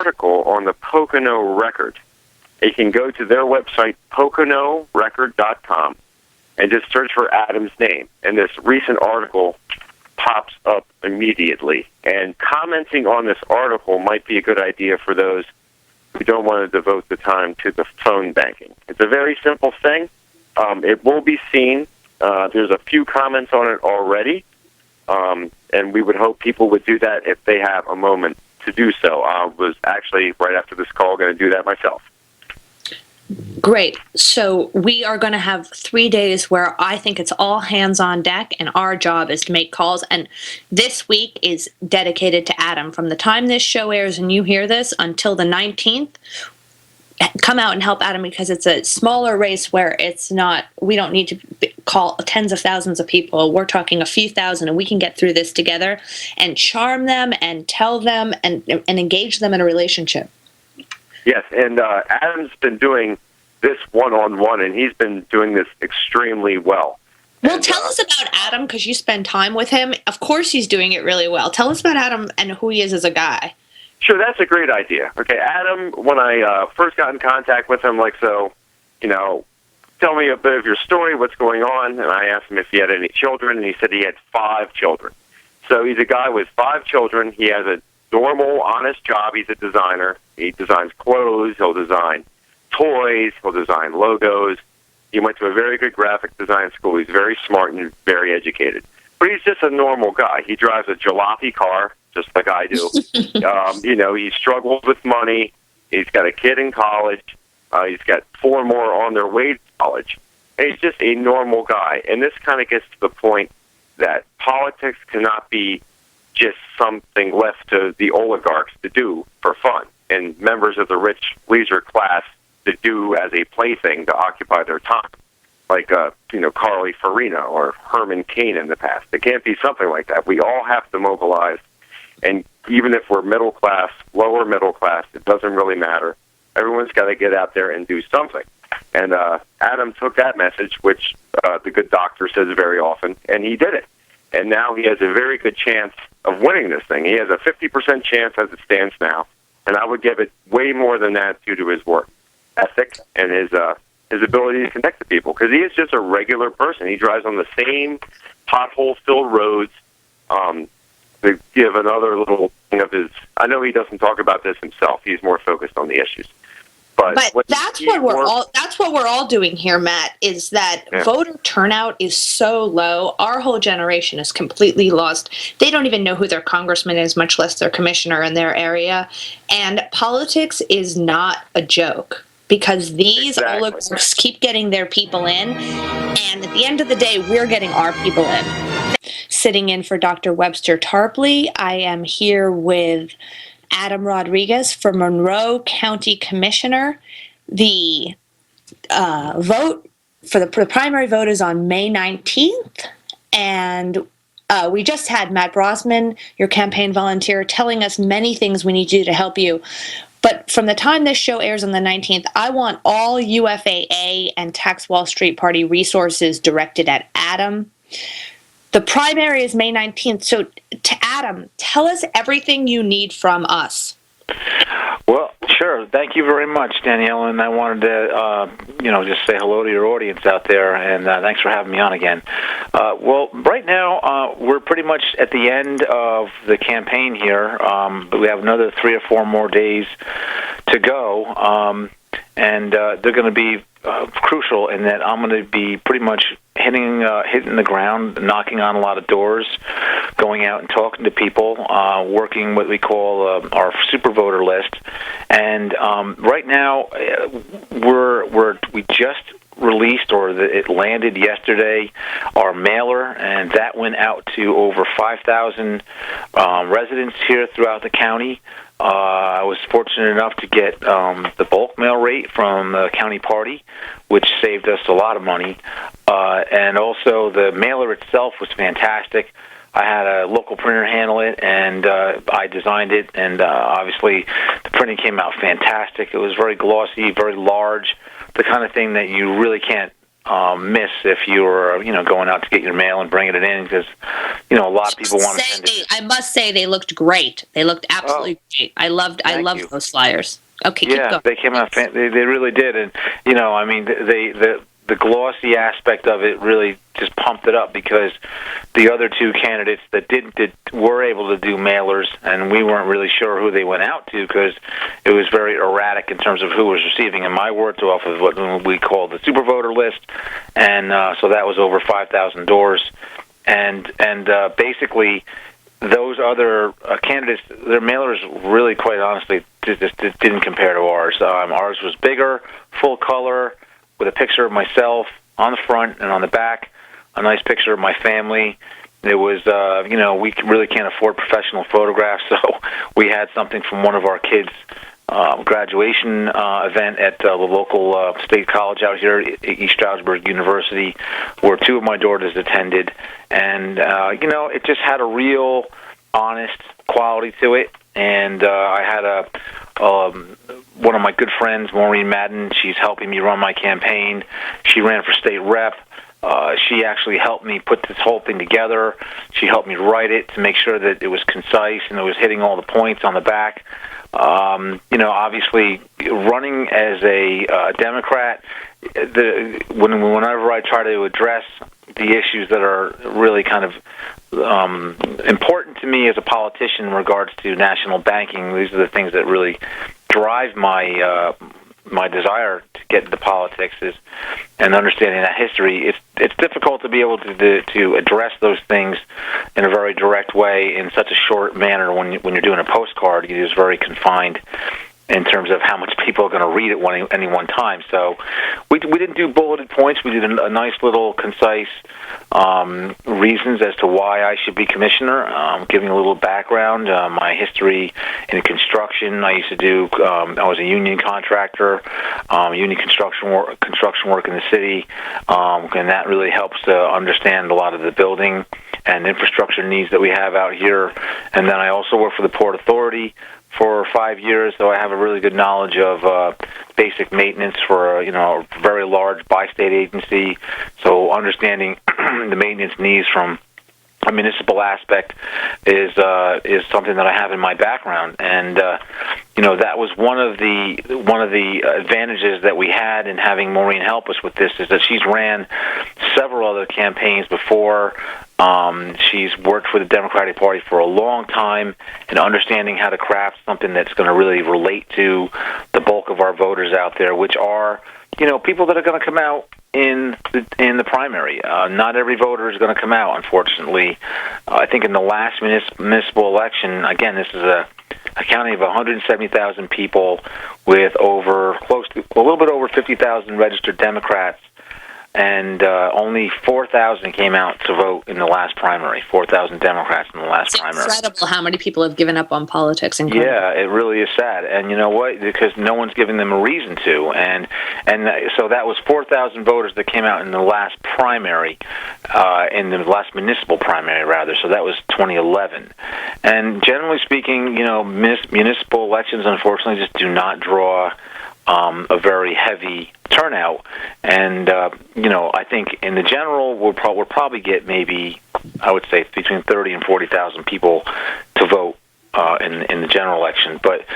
article on the Pocono Record. You can go to their website, PoconoRecord.com, and just search for Adam's name. And this recent article pops up immediately. And commenting on this article might be a good idea for those who don't want to devote the time to the phone banking. It's a very simple thing. It will be seen. There's a few comments on it already, and we would hope people would do that if they have a moment to do so. I was actually, right after this call, going to do that myself. Great. So we are going to have 3 days where I think it's all hands on deck, and our job is to make calls. And this week is dedicated to Adam. From the time this show airs and you hear this until the 19th, come out and help Adam, because it's a smaller race where it's not, we don't need to call tens of thousands of people. We're talking a few thousand, and we can get through this together and charm them and tell them and engage them in a relationship. Yes, and Adam's been doing this one-on-one, and he's been doing this extremely well. Well, and, tell us about Adam, because you spend time with him. Of course he's doing it really well. Tell us about Adam and who he is as a guy. Sure, that's a great idea. Okay, Adam, when I first got in contact with him, tell me a bit of your story, what's going on, and I asked him if he had any children, and he said he had 5 children. So he's a guy with 5 children. He has a normal, honest job. He's a designer. He designs clothes. He'll design toys. He'll design logos. He went to a very good graphic design school. He's very smart and very educated. But he's just a normal guy. He drives a jalopy car, just like I do. He struggles with money. He's got a kid in college. He's got 4 more on their way to college. And he's just a normal guy. And this kind of gets to the point that politics cannot be just something left to the oligarchs to do for fun, and members of the rich leisure class to do as a plaything to occupy their time, like Carly Fiorina or Herman Cain in the past. It can't be something like that. We all have to mobilize, and even if we're middle class, lower middle class, it doesn't really matter. Everyone's got to get out there and do something. And Adam took that message, which the good doctor says very often, and he did it. And now he has a very good chance of winning this thing. He has a 50% chance as it stands now, and I would give it way more than that due to his work ethic and his ability to connect to people, because he is just a regular person. He drives on the same pothole-filled roads. To give another little thing of his, I know he doesn't talk about this himself. He's more focused on the issues. But that's what we're all doing here, Matt, is that voter turnout is so low. Our whole generation is completely lost. They don't even know who their congressman is, much less their commissioner in their area. And politics is not a joke, because these oligarchs keep getting their people in, and at the end of the day, we're getting our people in. Sitting in for Dr. Webster Tarpley, I am here with Adam Rodriguez for Monroe County Commissioner. The vote for the primary vote is on May 19th, and we just had Matt Brosman, your campaign volunteer, telling us many things we need to do to help you. But from the time this show airs on the 19th, I want all UFAA and Tax Wall Street Party resources directed at Adam. The primary is May 19th, so to Adam, tell us everything you need from us. Well, sure. Thank you very much, Danielle, and I wanted to, just say hello to your audience out there, and thanks for having me on again. Well, right now, we're pretty much at the end of the campaign here, but we have another 3 or 4 more days to go, and they're going to be crucial in that I'm going to be pretty much hitting the ground, knocking on a lot of doors, going out and talking to people, working what we call our super voter list. And right now, we just released, or it landed yesterday, our mailer, and that went out to over 5,000 residents here throughout the county. I was fortunate enough to get the bulk mail rate from the county party, which saved us a lot of money. And also the mailer itself was fantastic. I had a local printer handle it, and I designed it, and obviously the printing came out fantastic. It was very glossy, very large, the kind of thing that you really can't miss if you were, going out to get your mail and bringing it in, because, a lot of people want to send it. I must say they looked great. They looked absolutely great. I loved those flyers. Okay, keep going. They came out. They really did, and the glossy aspect of it really just pumped it up, because the other two candidates that were able to do mailers, and we weren't really sure who they went out to, because it was very erratic in terms of who was receiving. And my words off of what we call the super voter list, and so that was over 5,000 doors, and basically those other candidates, their mailers really, quite honestly, just didn't compare to ours. Ours was bigger, full color, with a picture of myself on the front and on the back, a nice picture of my family. It was, we really can't afford professional photographs, so we had something from one of our kids' graduation event at the local state college out here, East Stroudsburg University, where two of my daughters attended. And, it just had a real honest quality to it. And I had one of my good friends, Maureen Madden. She's helping me run my campaign. She ran for state rep. She actually helped me put this whole thing together. She helped me write it to make sure that it was concise and it was hitting all the points on the back. Obviously, running as a Democrat, whenever I try to address the issues that are really kind of important to me as a politician in regards to national banking, these are the things that really drive my my desire to get into politics, and understanding that history. It's difficult to be able to address those things in a very direct way in such a short manner when you're doing a postcard. It is very confined in terms of how much people are going to read at any one time. So we didn't do bulleted points. We did a nice little concise reasons as to why I should be commissioner, giving a little background, my history in construction. I used to do, I was a union contractor, union construction work in the city, and that really helps to understand a lot of the building and infrastructure needs that we have out here. And then I also work for the Port Authority for 5 years, so I have a really good knowledge of basic maintenance for a very large bi-state agency. So understanding the maintenance needs from a municipal aspect is something that I have in my background, and that was one of the advantages that we had in having Maureen help us with this, is that she's ran several other campaigns before. She's worked for the Democratic Party for a long time, and understanding how to craft something that's going to really relate to the bulk of our voters out there, which are people that are going to come out in the primary. Not every voter is going to come out, unfortunately. I think in the last municipal election, again, this is a county of 170,000 people with a little bit over 50,000 registered Democrats, and only 4,000 came out to vote in the last primary. 4,000 Democrats in the last primary. It's incredible how many people have given up on politics. Incredible. Yeah, it really is sad. And you know what? Because no one's giving them a reason to. And so that was 4,000 voters that came out in the last primary, in the last municipal primary, rather. So that was 2011. And generally speaking, municipal elections, unfortunately, just do not draw a very heavy turnout, and I think in the general we'll probably get maybe, I would say, between 30 and 40,000 people to vote in the general election. But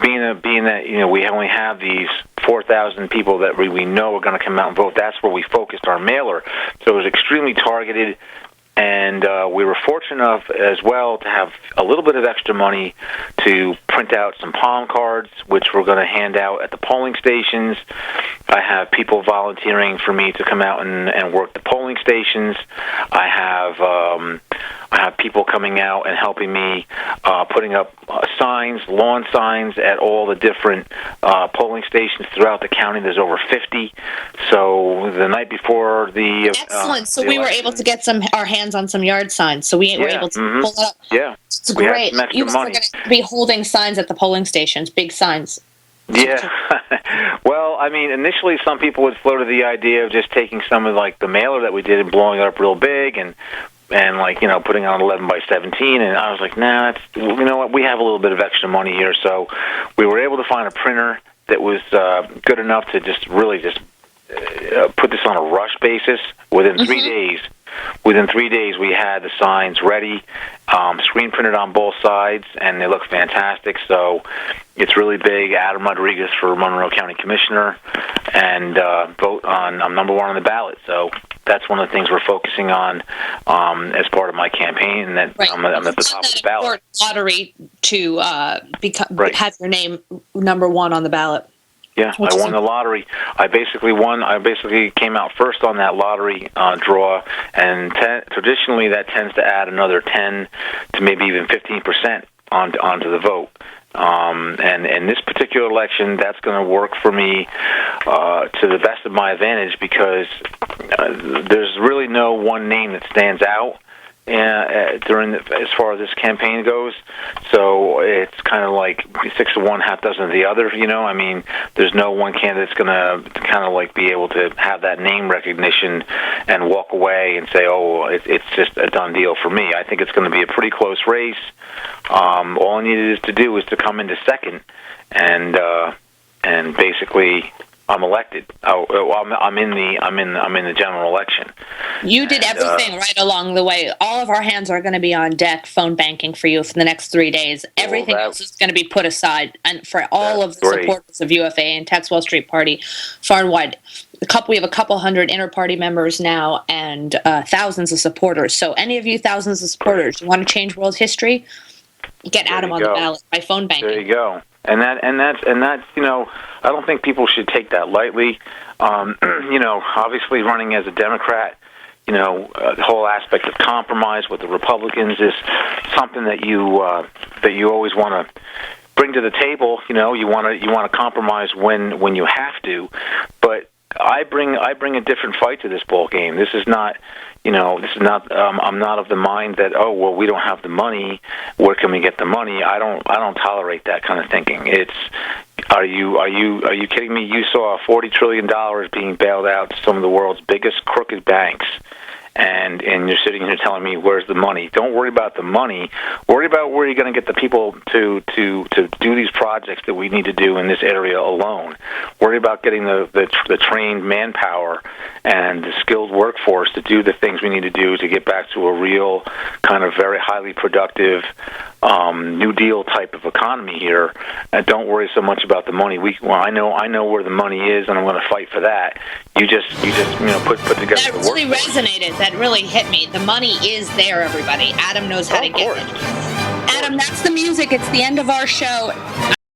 being that we only have these 4,000 people that we know are going to come out and vote, that's where we focused our mailer. So it was extremely targeted. And we were fortunate enough as well to have a little bit of extra money to print out some palm cards, which we're going to hand out at the polling stations. I have people volunteering for me to come out and work the polling stations. I have people coming out and helping me putting up signs, lawn signs at all the different polling stations throughout the county. There's over 50. So the night before the excellent. So we were able to get our hands on some yard signs. So we were able to pull it up. Yeah, it's great. You guys are going to be holding signs at the polling stations, big signs. Yeah. Well, I mean, initially some people would float to the idea of just taking some of the mailer that we did and blowing it up real big and putting on 11 by 17, and I was like, nah, what, we have a little bit of extra money here, so we were able to find a printer that was good enough to just put this on a rush basis. Within 3 days, we had the signs ready, screen printed on both sides, and they look fantastic. So it's really big. Adam Rodriguez for Monroe County Commissioner, and vote on. I'm number one on the ballot. So that's one of the things we're focusing on as part of my campaign, and that I'm at the top of the ballot. Lottery to have your name number one on the ballot. Yeah, I won the lottery. I basically came out first on that lottery draw, and traditionally that tends to add another 10 to maybe even 15% onto the vote. And in this particular election, that's going to work for me to the best of my advantage, because there's really no one name that stands out as far as this campaign goes. So it's kind of like 6 to 1, half dozen of the other. I mean, there's no one candidate that's going to kind of like be able to have that name recognition and walk away and say, oh, it's just a done deal for me. I think it's going to be a pretty close race. All I needed to do is to come into second, and basically I'm elected. I'm in the general election. You did everything right along the way. All of our hands are going to be on deck, phone banking for you for the next 3 days. Everything else is going to be put aside, and for all of the supporters of UFA and Texwell Street Party, far and wide. We have a couple hundred inter-party members now, and thousands of supporters. So any of you thousands of supporters, you want to change world history? Get Adam on the ballot by phone banking. There you go. And that's I don't think people should take that lightly. Obviously running as a Democrat, the whole aspect of compromise with the Republicans is something that you always want to bring to the table. You want to compromise when you have to, but I bring a different fight to this ball game. This is not. I'm not of the mind that, oh, well, we don't have the money. Where can we get the money? I don't tolerate that kind of thinking. Are you kidding me? You saw $40 trillion being bailed out to some of the world's biggest crooked banks, and you're sitting here telling me, where's the money? Don't worry about the money. Worry about where you're going to get the people to do these projects that we need to do in this area alone. Worry about getting the trained manpower and the skilled workforce to do the things we need to do to get back to a real kind of very highly productive New Deal type of economy here. And don't worry so much about the money. I know where the money is, and I'm going to fight for that. You just put together. That really resonated. That really hit me. The money is there, everybody. Adam knows how to get it. Adam, that's the music. It's the end of our show.